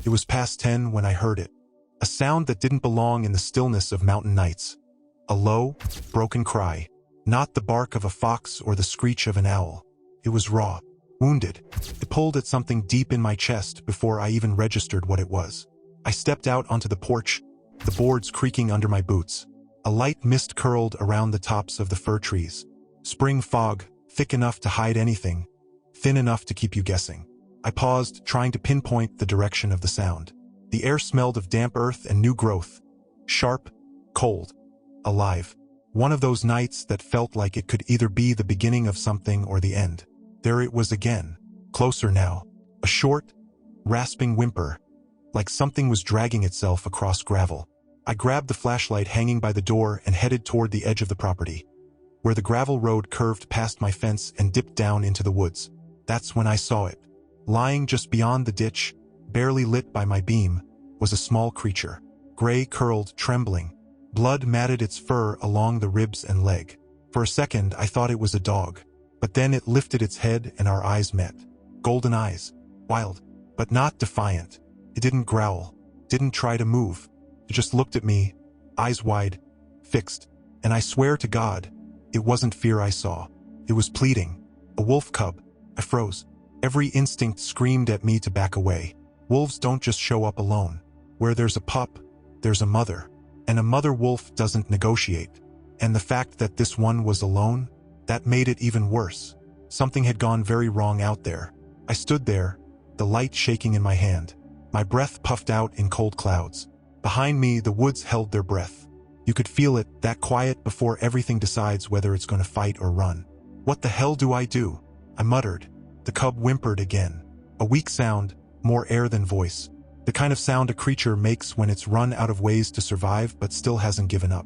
It was past 10 when I heard it. A sound that didn't belong in the stillness of mountain nights. A low, broken cry. Not the bark of a fox or the screech of an owl. It was raw, wounded. It pulled at something deep in my chest before I even registered what it was. I stepped out onto the porch, the boards creaking under my boots. A light mist curled around the tops of the fir trees. Spring fog, thick enough to hide anything, thin enough to keep you guessing. I paused, trying to pinpoint the direction of the sound. The air smelled of damp earth and new growth. Sharp, cold, alive. One of those nights that felt like it could either be the beginning of something or the end. There it was again, closer now. A short, rasping whimper, like something was dragging itself across gravel. I grabbed the flashlight hanging by the door and headed toward the edge of the property, where the gravel road curved past my fence and dipped down into the woods. That's when I saw it. Lying just beyond the ditch, barely lit by my beam, was a small creature. Gray, curled, trembling. Blood matted its fur along the ribs and leg. For a second, I thought it was a dog. But then it lifted its head and our eyes met. Golden eyes. Wild, but not defiant. It didn't growl, didn't try to move. It just looked at me, eyes wide, fixed. And I swear to God, it wasn't fear I saw. It was pleading. A wolf cub. I froze. Every instinct screamed at me to back away. Wolves don't just show up alone. Where there's a pup, there's a mother. And a mother wolf doesn't negotiate. And the fact that this one was alone, that made it even worse. Something had gone very wrong out there. I stood there, the light shaking in my hand. My breath puffed out in cold clouds. Behind me, the woods held their breath. You could feel it, that quiet before everything decides whether it's going to fight or run. What the hell do I do? I muttered. The cub whimpered again. A weak sound, more air than voice. The kind of sound a creature makes when it's run out of ways to survive but still hasn't given up.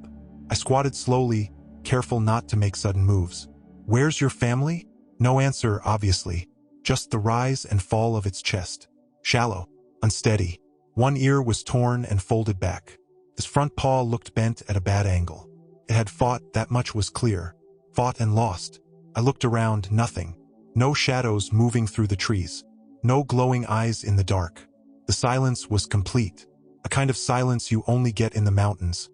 I squatted slowly, careful not to make sudden moves. Where's your family? No answer, obviously. Just the rise and fall of its chest. Shallow, unsteady. One ear was torn and folded back. This front paw looked bent at a bad angle. It had fought, that much was clear. Fought and lost. I looked around, nothing. No shadows moving through the trees. No glowing eyes in the dark. The silence was complete. A kind of silence you only get in the mountains,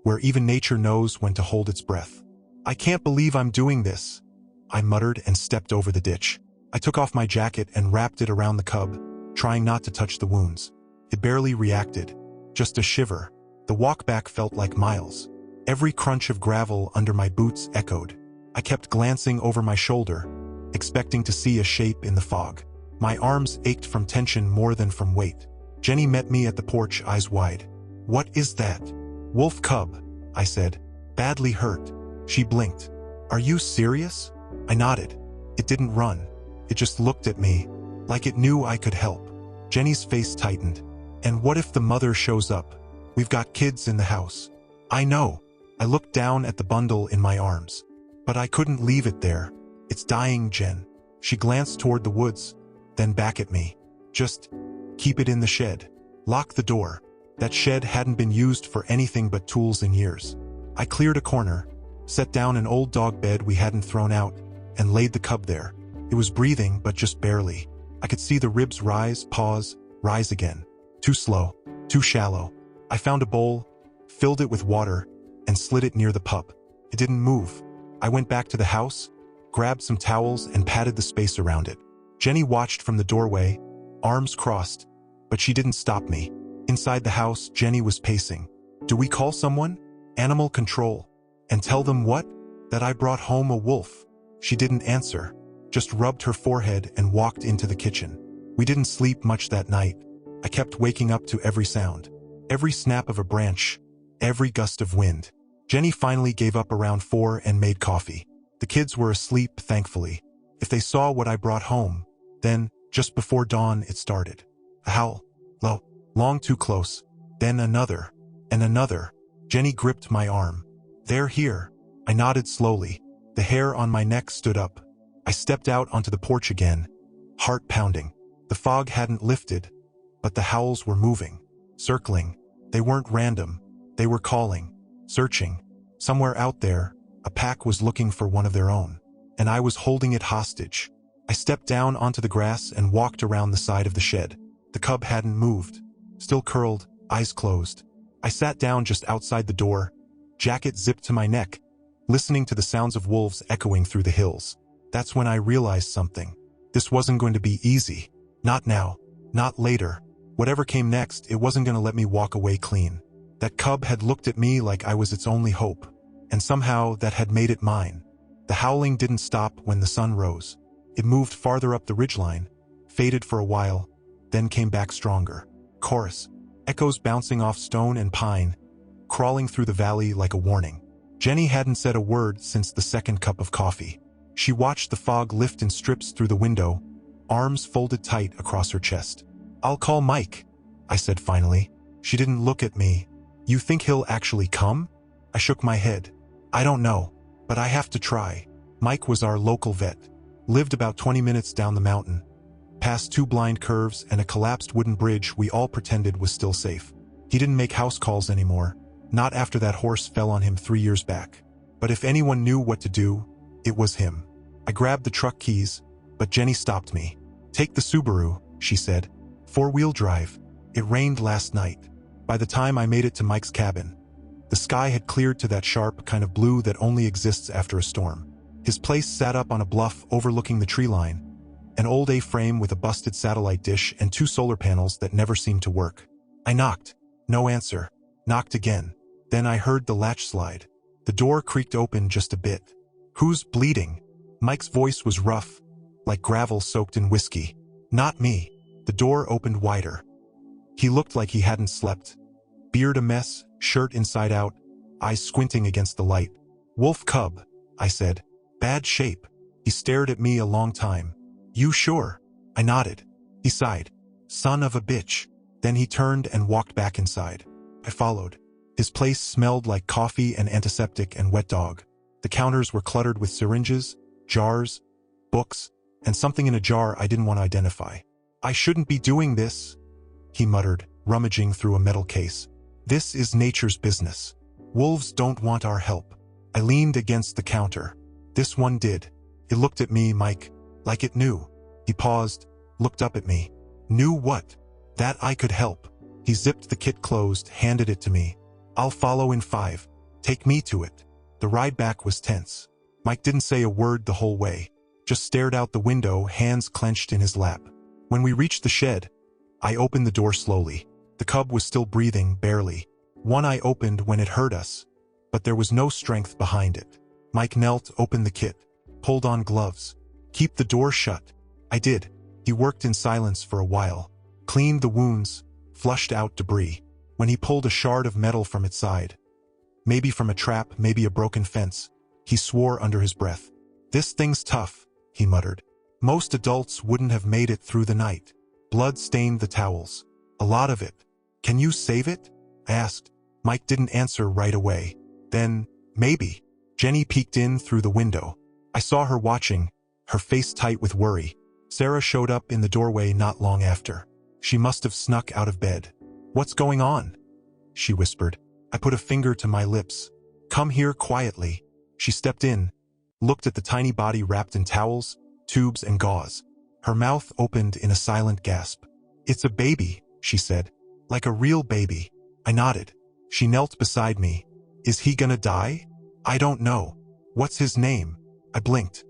where even nature knows when to hold its breath. I can't believe I'm doing this, I muttered and stepped over the ditch. I took off my jacket and wrapped it around the cub, trying not to touch the wounds. It barely reacted, just a shiver. The walk back felt like miles. Every crunch of gravel under my boots echoed. I kept glancing over my shoulder, expecting to see a shape in the fog. My arms ached from tension more than from weight. Jenny met me at the porch, eyes wide. What is that? Wolf cub, I said. Badly hurt. She blinked. Are you serious? I nodded. It didn't run. It just looked at me, like it knew I could help. Jenny's face tightened. And what if the mother shows up? We've got kids in the house. I know. I looked down at the bundle in my arms. But I couldn't leave it there. It's dying, Jen. She glanced toward the woods, then back at me. Just keep it in the shed. Lock the door. That shed hadn't been used for anything but tools in years. I cleared a corner, set down an old dog bed we hadn't thrown out, and laid the cub there. It was breathing, but just barely. I could see the ribs rise, pause, rise again. Too slow, too shallow. I found a bowl, filled it with water, and slid it near the pup. It didn't move. I went back to the house, grabbed some towels, and patted the space around it. Jenny watched from the doorway, arms crossed, but she didn't stop me. Inside the house, Jenny was pacing. Do we call someone? Animal control. And tell them what? That I brought home a wolf. She didn't answer, just rubbed her forehead and walked into the kitchen. We didn't sleep much that night. I kept waking up to every sound, every snap of a branch, every gust of wind. Jenny finally gave up around 4 and made coffee. The kids were asleep, thankfully. If they saw what I brought home, then, just before dawn, it started. A howl. Low. Long, too close. Then another. And another. Jenny gripped my arm. They're here. I nodded slowly. The hair on my neck stood up. I stepped out onto the porch again, heart pounding. The fog hadn't lifted, but the howls were moving, circling. They weren't random. They were calling, searching. Somewhere out there, a pack was looking for one of their own, and I was holding it hostage. I stepped down onto the grass and walked around the side of the shed. The cub hadn't moved. still curled, eyes closed. I sat down just outside the door, jacket zipped to my neck, listening to the sounds of wolves echoing through the hills. That's when I realized something. This wasn't going to be easy. Not now. Not later. Whatever came next, it wasn't going to let me walk away clean. That cub had looked at me like I was its only hope, and somehow that had made it mine. The howling didn't stop when the sun rose. It moved farther up the ridgeline, faded for a while, then came back stronger. Chorus. Echoes bouncing off stone and pine, crawling through the valley like a warning. Jenny hadn't said a word since the second cup of coffee. She watched the fog lift in strips through the window, arms folded tight across her chest. "I'll call Mike," I said finally. She didn't look at me. "You think he'll actually come?" I shook my head. "I don't know, but I have to try." Mike was our local vet. Lived about 20 minutes down the mountain, past 2 blind curves and a collapsed wooden bridge we all pretended was still safe. He didn't make house calls anymore, not after that horse fell on him 3 years back. But if anyone knew what to do, it was him. I grabbed the truck keys, but Jenny stopped me. "Take the Subaru," she said. 4-wheel drive. It rained last night. By the time I made it to Mike's cabin, the sky had cleared to that sharp kind of blue that only exists after a storm. His place sat up on a bluff overlooking the tree line, an old A-frame with a busted satellite dish and 2 solar panels that never seemed to work. I knocked. No answer. Knocked again. Then I heard the latch slide. The door creaked open just a bit. "Who's bleeding?" Mike's voice was rough, like gravel soaked in whiskey. "Not me." The door opened wider. He looked like he hadn't slept. Beard a mess, shirt inside out, eyes squinting against the light. "Wolf cub," I said. "Bad shape." He stared at me a long time. "You sure?" I nodded. He sighed. "Son of a bitch." Then he turned and walked back inside. I followed. His place smelled like coffee and antiseptic and wet dog. The counters were cluttered with syringes, jars, books, and something in a jar I didn't want to identify. "I shouldn't be doing this," he muttered, rummaging through a metal case. "This is nature's business. Wolves don't want our help." I leaned against the counter. This one did. It looked at me, Mike, like it knew. He paused, looked up at me. "Knew what?" "That I could help." He zipped the kit closed, handed it to me. "I'll follow in 5. Take me to it." The ride back was tense. Mike didn't say a word the whole way, just stared out the window, hands clenched in his lap. When we reached the shed, I opened the door slowly. The cub was still breathing, barely. One eye opened when it hurt us, but there was no strength behind it. Mike knelt, opened the kit, pulled on gloves. "Keep the door shut." I did. He worked in silence for a while, cleaned the wounds, flushed out debris. When he pulled a shard of metal from its side, maybe from a trap, maybe a broken fence, he swore under his breath. "This thing's tough," he muttered. "Most adults wouldn't have made it through the night." Blood stained the towels. "A lot of it." "Can you save it?" I asked. Mike didn't answer right away. Then, "Maybe." Jenny peeked in through the window. I saw her watching, her face tight with worry. Sarah showed up in the doorway not long after. She must have snuck out of bed. "What's going on?" she whispered. I put a finger to my lips. "Come here quietly." She stepped in, looked at the tiny body wrapped in towels, tubes, and gauze. Her mouth opened in a silent gasp. "It's a baby," she said. "Like a real baby." I nodded. She knelt beside me. "Is he gonna die?" "I don't know." "What's his name?" I blinked.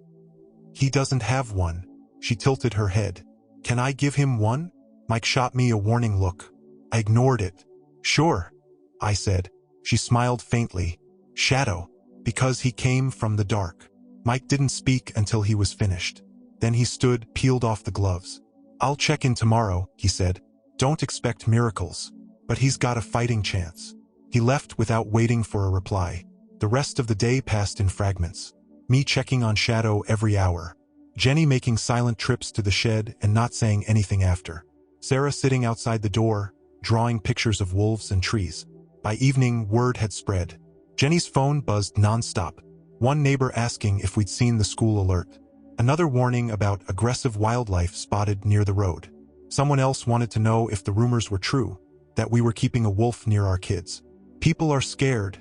"He doesn't have one." She tilted her head. "Can I give him one?" Mike shot me a warning look. I ignored it. "Sure," I said. She smiled faintly. "Shadow, because he came from the dark." Mike didn't speak until he was finished. Then he stood, peeled off the gloves. "I'll check in tomorrow," he said. "Don't expect miracles. But he's got a fighting chance." He left without waiting for a reply. The rest of the day passed in fragments. Me checking on Shadow every hour. Jenny making silent trips to the shed and not saying anything after. Sarah sitting outside the door, drawing pictures of wolves and trees. By evening, word had spread. Jenny's phone buzzed nonstop. One neighbor asking if we'd seen the school alert. Another warning about aggressive wildlife spotted near the road. Someone else wanted to know if the rumors were true, that we were keeping a wolf near our kids. "People are scared,"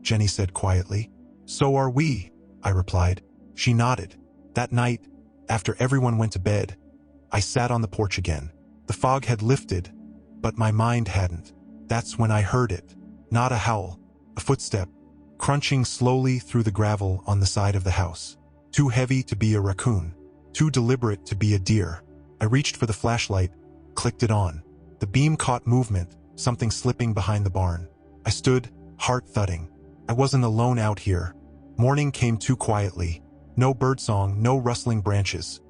Jenny said quietly. "So are we," I replied. She nodded. That night, after everyone went to bed, I sat on the porch again. The fog had lifted, but my mind hadn't. That's when I heard it. Not a howl, a footstep, crunching slowly through the gravel on the side of the house. Too heavy to be a raccoon, too deliberate to be a deer. I reached for the flashlight, clicked it on. The beam caught movement, something slipping behind the barn. I stood, heart thudding. I wasn't alone out here. Morning came too quietly. No birdsong, no rustling branches.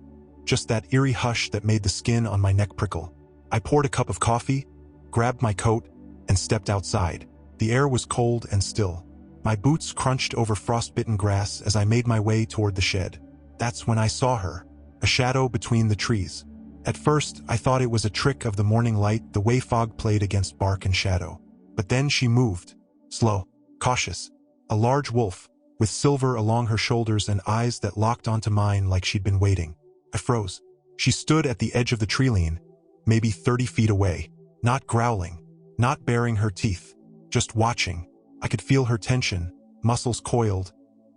Just that eerie hush that made the skin on my neck prickle. I poured a cup of coffee, grabbed my coat, and stepped outside. The air was cold and still. My boots crunched over frostbitten grass as I made my way toward the shed. That's when I saw her, a shadow between the trees. At first, I thought it was a trick of the morning light, the way fog played against bark and shadow. But then she moved, slow, cautious. A large wolf, with silver along her shoulders and eyes that locked onto mine like she'd been waiting. I froze. She stood at the edge of the treeline, maybe 30 feet away, not growling, not baring her teeth, just watching. I could feel her tension, muscles coiled,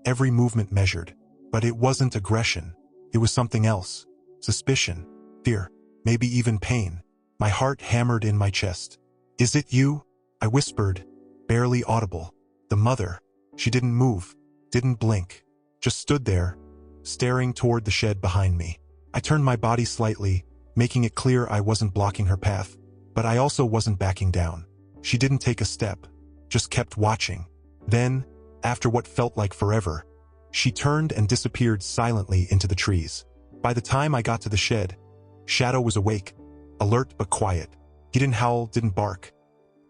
every movement measured. But it wasn't aggression. It was something else. Suspicion, fear, maybe even pain. My heart hammered in my chest. "Is it you?" I whispered, barely audible. The mother. She didn't move, didn't blink, just stood there, staring toward the shed behind me. I turned my body slightly, making it clear I wasn't blocking her path, but I also wasn't backing down. She didn't take a step, just kept watching. Then, after what felt like forever, she turned and disappeared silently into the trees. By the time I got to the shed, Shadow was awake, alert but quiet. He didn't howl, didn't bark,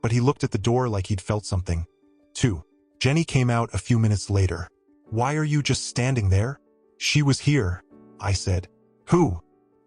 but he looked at the door like he'd felt something. 2. Jenny came out a few minutes later. "Why are you just standing there?" "She was here," I said. "Who?"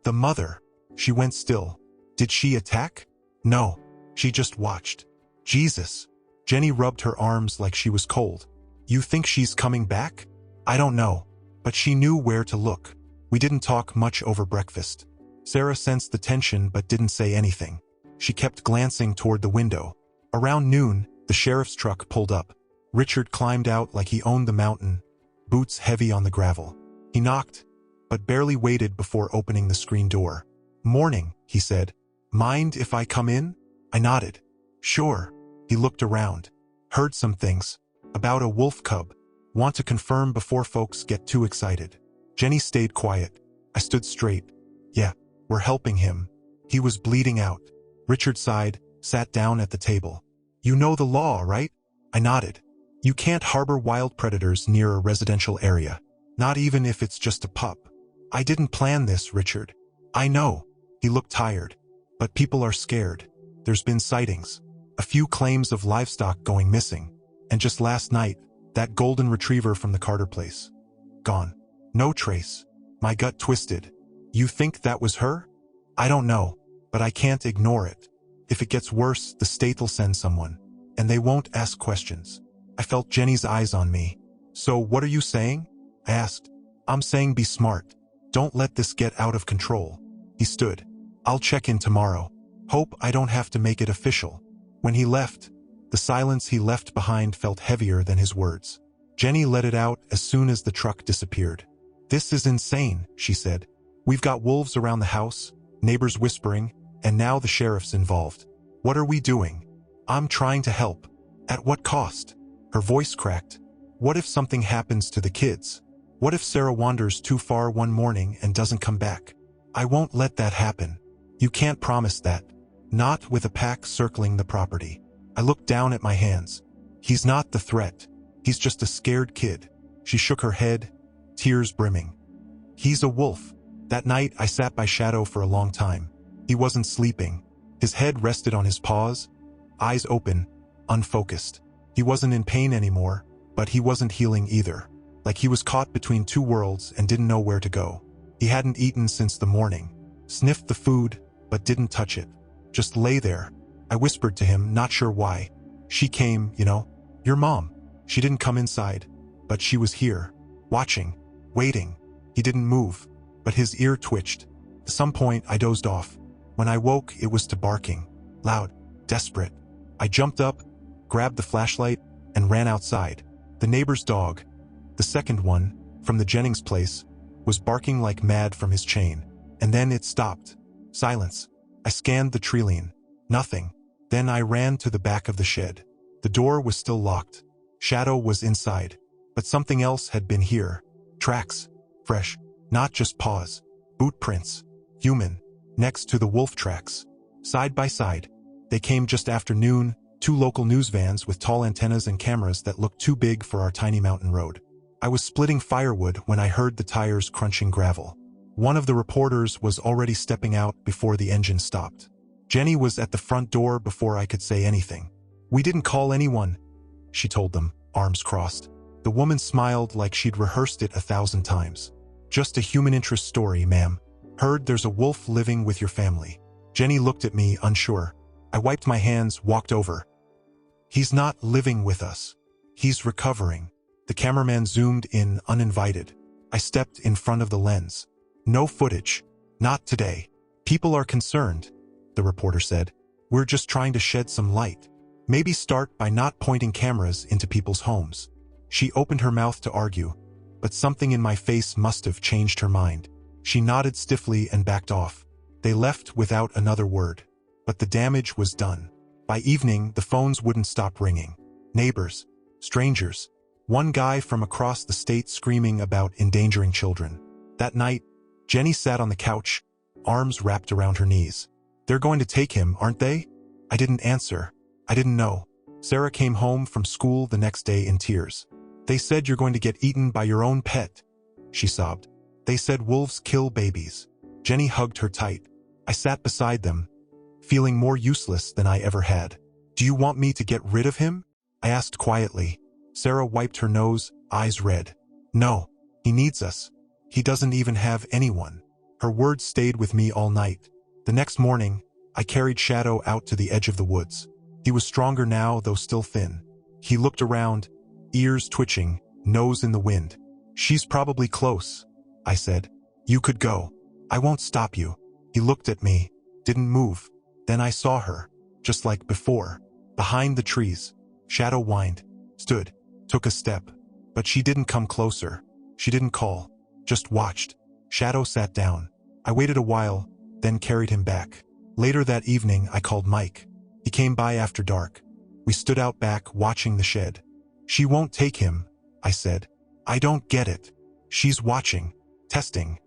"The mother." She went still. "Did she attack?" "No. She just watched." "Jesus." Jenny rubbed her arms like she was cold. "You think she's coming back?" "I don't know. But she knew where to look." We didn't talk much over breakfast. Sarah sensed the tension but didn't say anything. She kept glancing toward the window. Around noon, the sheriff's truck pulled up. Richard climbed out like he owned the mountain, boots heavy on the gravel. He knocked, but barely waited before opening the screen door. "Morning," he said. "Mind if I come in?" I nodded. "Sure." He looked around. "Heard some things. About a wolf cub. Want to confirm before folks get too excited." Jenny stayed quiet. I stood straight. "Yeah, we're helping him. He was bleeding out." Richard sighed, sat down at the table. "You know the law, right?" I nodded. "You can't harbor wild predators near a residential area. Not even if it's just a pup." "I didn't plan this, Richard." "I know." He looked tired. "But people are scared. There's been sightings. A few claims of livestock going missing. And just last night, that golden retriever from the Carter place. Gone. No trace." My gut twisted. "You think that was her?" "I don't know. But I can't ignore it. If it gets worse, the state'll send someone. And they won't ask questions." I felt Jenny's eyes on me. "So what are you saying?" I asked. "I'm saying be smart. Don't let this get out of control." He stood. "I'll check in tomorrow. Hope I don't have to make it official." When he left, the silence he left behind felt heavier than his words. Jenny let it out as soon as the truck disappeared. "This is insane," she said. "We've got wolves around the house, neighbors whispering, and now the sheriff's involved. What are we doing?" "I'm trying to help." "At what cost?" Her voice cracked. "What if something happens to the kids? What if Sarah wanders too far one morning and doesn't come back?" "I won't let that happen." "You can't promise that. Not with a pack circling the property." I looked down at my hands. "He's not the threat. He's just a scared kid." She shook her head, tears brimming. "He's a wolf." That night I sat by Shadow for a long time. He wasn't sleeping. His head rested on his paws, eyes open, unfocused. He wasn't in pain anymore, but he wasn't healing either. Like he was caught between two worlds and didn't know where to go. He hadn't eaten since the morning. Sniffed the food, but didn't touch it. Just lay there. I whispered to him, not sure why. "She came, you know. Your mom. She didn't come inside, but she was here. Watching. Waiting." He didn't move, but his ear twitched. At some point, I dozed off. When I woke, it was to barking. Loud. Desperate. I jumped up, grabbed the flashlight, and ran outside. The neighbor's dog, the second one, from the Jennings place, was barking like mad from his chain. And then it stopped. Silence. I scanned the treeline. Nothing. Then I ran to the back of the shed. The door was still locked. Shadow was inside. But something else had been here. Tracks. Fresh. Not just paws. Boot prints. Human. Next to the wolf tracks. Side by side. They came just after noon, 2 local news vans with tall antennas and cameras that looked too big for our tiny mountain road. I was splitting firewood when I heard the tires crunching gravel. One of the reporters was already stepping out before the engine stopped. Jenny was at the front door before I could say anything. "We didn't call anyone," she told them, arms crossed. The woman smiled like she'd rehearsed it 1,000 times. "Just a human interest story, ma'am. Heard there's a wolf living with your family." Jenny looked at me, unsure. I wiped my hands, walked over. "He's not living with us. He's recovering." The cameraman zoomed in, uninvited. I stepped in front of the lens. "No footage. Not today. People are concerned," the reporter said. "We're just trying to shed some light. Maybe start by not pointing cameras into people's homes." She opened her mouth to argue, but something in my face must have changed her mind. She nodded stiffly and backed off. They left without another word. But the damage was done. By evening, the phones wouldn't stop ringing. Neighbors, strangers, one guy from across the state screaming about endangering children. That night, Jenny sat on the couch, arms wrapped around her knees. "They're going to take him, aren't they?" I didn't answer. I didn't know. Sarah came home from school the next day in tears. "They said you're going to get eaten by your own pet," she sobbed. "They said wolves kill babies." Jenny hugged her tight. I sat beside them, feeling more useless than I ever had. "Do you want me to get rid of him?" I asked quietly. Sarah wiped her nose, eyes red. "No, he needs us. He doesn't even have anyone." Her words stayed with me all night. The next morning, I carried Shadow out to the edge of the woods. He was stronger now, though still thin. He looked around, ears twitching, nose in the wind. "She's probably close," I said. "You could go. I won't stop you." He looked at me, didn't move. Then I saw her, just like before, behind the trees. Shadow whined, stood, took a step. But she didn't come closer. She didn't call, just watched. Shadow sat down. I waited a while, then carried him back. Later that evening, I called Mike. He came by after dark. We stood out back, watching the shed. "She won't take him," I said. "I don't get it." "She's watching, testing,"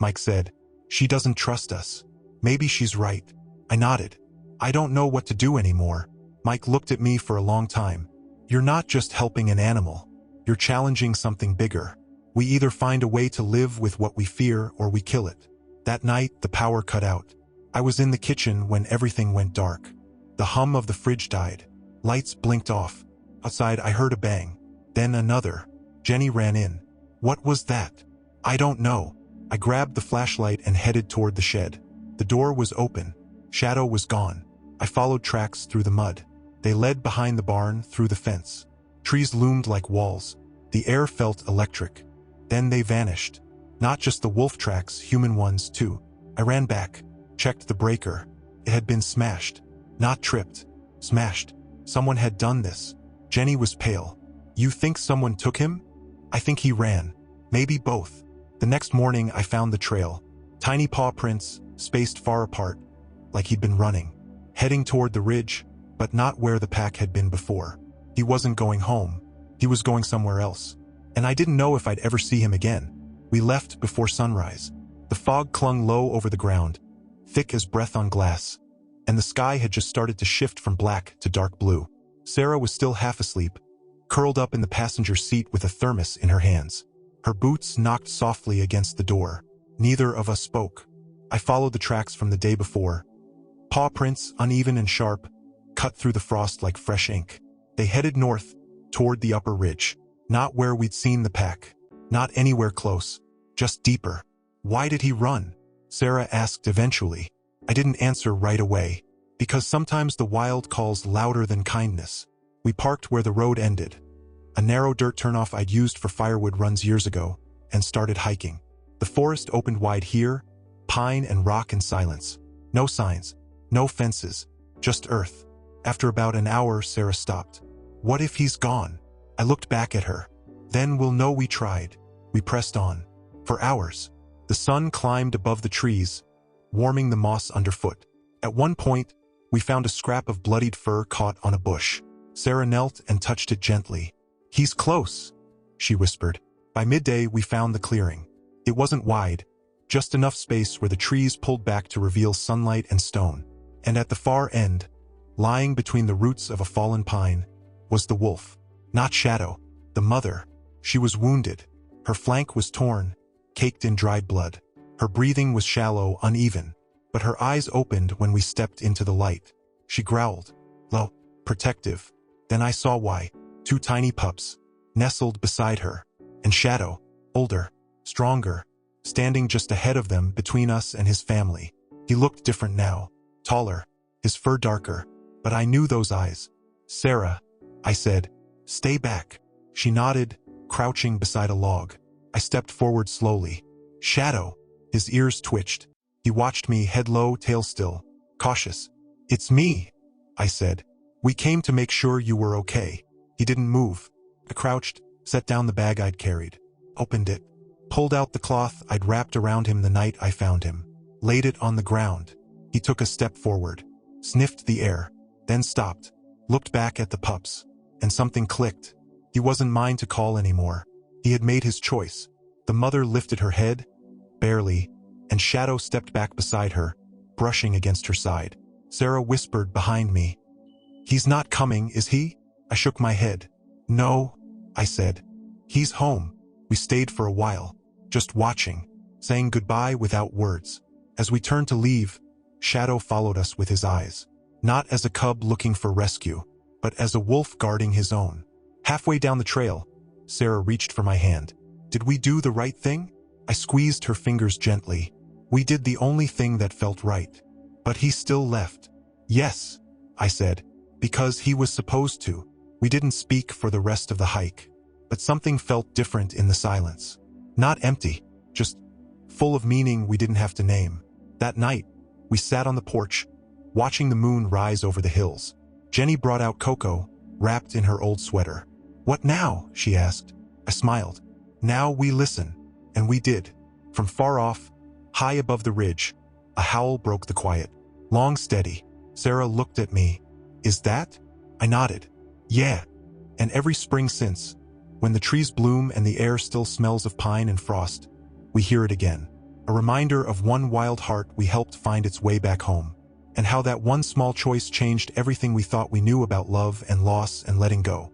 Mike said. "She doesn't trust us." "Maybe she's right." I nodded. "I don't know what to do anymore." Mike looked at me for a long time. "You're not just helping an animal. You're challenging something bigger. We either find a way to live with what we fear or we kill it." That night, the power cut out. I was in the kitchen when everything went dark. The hum of the fridge died. Lights blinked off. Outside, I heard a bang. Then another. Jenny ran in. "What was that?" "I don't know." I grabbed the flashlight and headed toward the shed. The door was open. Shadow was gone. I followed tracks through the mud. They led behind the barn, through the fence. Trees loomed like walls. The air felt electric. Then they vanished. Not just the wolf tracks, human ones too. I ran back, checked the breaker. It had been smashed. Not tripped. Smashed. Someone had done this. Jenny was pale. "You think someone took him?" "I think he ran. Maybe both." The next morning, I found the trail. Tiny paw prints, spaced far apart, like he'd been running. Heading toward the ridge, but not where the pack had been before. He wasn't going home. He was going somewhere else. And I didn't know if I'd ever see him again. We left before sunrise. The fog clung low over the ground, thick as breath on glass, and the sky had just started to shift from black to dark blue. Sarah was still half asleep, curled up in the passenger seat with a thermos in her hands. Her boots knocked softly against the door. Neither of us spoke. I followed the tracks from the day before. Paw prints, uneven and sharp, cut through the frost like fresh ink. They headed north, toward the upper ridge. Not where we'd seen the pack. Not anywhere close. Just deeper. "Why did he run?" Sarah asked eventually. I didn't answer right away. Because sometimes the wild calls louder than kindness. We parked where the road ended. A narrow dirt turnoff I'd used for firewood runs years ago, and started hiking. The forest opened wide here, pine and rock and silence. No signs, no fences, just earth. After about an hour, Sarah stopped. "What if he's gone?" I looked back at her. "Then we'll know we tried." We pressed on. For hours. The sun climbed above the trees, warming the moss underfoot. At one point, We found a scrap of bloodied fur caught on a bush. Sarah knelt and touched it gently. "He's close," she whispered. By midday, we found the clearing. It wasn't wide, just enough space where the trees pulled back to reveal sunlight and stone. And at the far end, lying between the roots of a fallen pine, was the wolf. Not Shadow, the mother. She was wounded. Her flank was torn, caked in dried blood. Her breathing was shallow, uneven, but her eyes opened when we stepped into the light. She growled, low, protective. Then I saw why. 2 tiny pups, nestled beside her, and Shadow, older, stronger, standing just ahead of them between us and his family. He looked different now, taller, his fur darker, but I knew those eyes. "Sarah," I said, "stay back." She nodded, crouching beside a log. I stepped forward slowly. Shadow, his ears twitched. He watched me, head low, tail still, cautious. "It's me," I said. "We came to make sure you were okay." He didn't move. I crouched, set down the bag I'd carried, opened it, pulled out the cloth I'd wrapped around him the night I found him, laid it on the ground. He took a step forward, sniffed the air, then stopped, looked back at the pups, and something clicked. He wasn't mine to call anymore. He had made his choice. The mother lifted her head, barely, and Shadow stepped back beside her, brushing against her side. Sarah whispered behind me, "He's not coming, is he?" I shook my head. "No," I said. "He's home." We stayed for a while, just watching, saying goodbye without words. As we turned to leave, Shadow followed us with his eyes, not as a cub looking for rescue, but as a wolf guarding his own. Halfway down the trail, Sarah reached for my hand. Did we do the right thing? I squeezed her fingers gently. We did the only thing that felt right. But he still left. "Yes," I said, "because he was supposed to." We didn't speak for the rest of the hike, but something felt different in the silence. Not empty, just full of meaning we didn't have to name. That night, we sat on the porch, watching the moon rise over the hills. Jenny brought out Coco, wrapped in her old sweater. "What now?" she asked. I smiled. "Now we listen." And we did. From far off, high above the ridge, a howl broke the quiet. Long, steady. Sarah looked at me. "Is that?" I nodded. "Yeah." And every spring since, when the trees bloom and the air still smells of pine and frost, we hear it again. A reminder of one wild heart we helped find its way back home, and how that one small choice changed everything we thought we knew about love and loss and letting go.